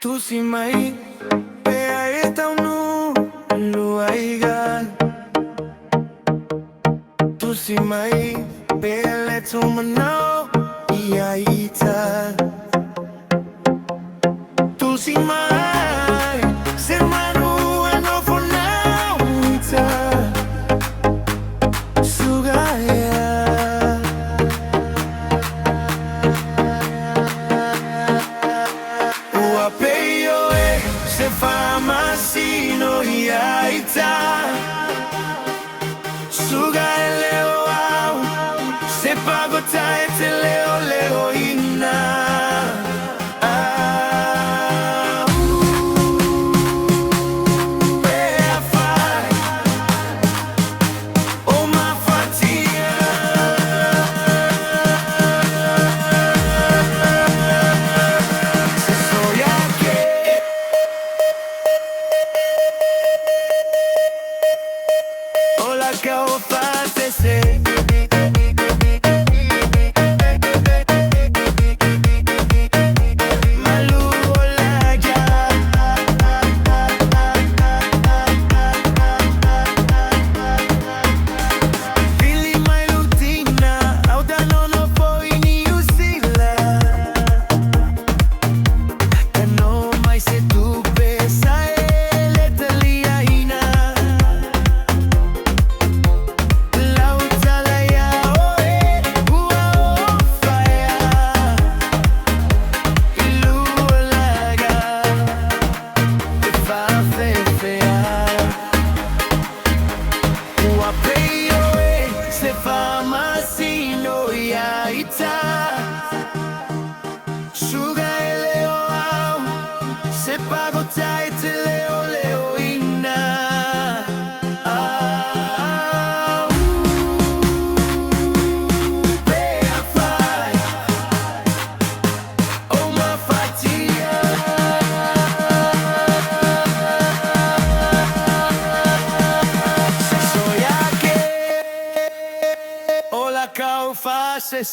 Tu si mai pe aia tău nu ai gal. Tu si mai pe ele tu mânau ia ita. Tu si mai se manu no for now ita. Sugaya Ua peio se fama sino ia ita. Suga leo au se pago tae te leo leo ina. Que o fazer Suga leo au se pago tae te leo leo ina. Pea fai o ma fatia. Se soy a que o la cau fa se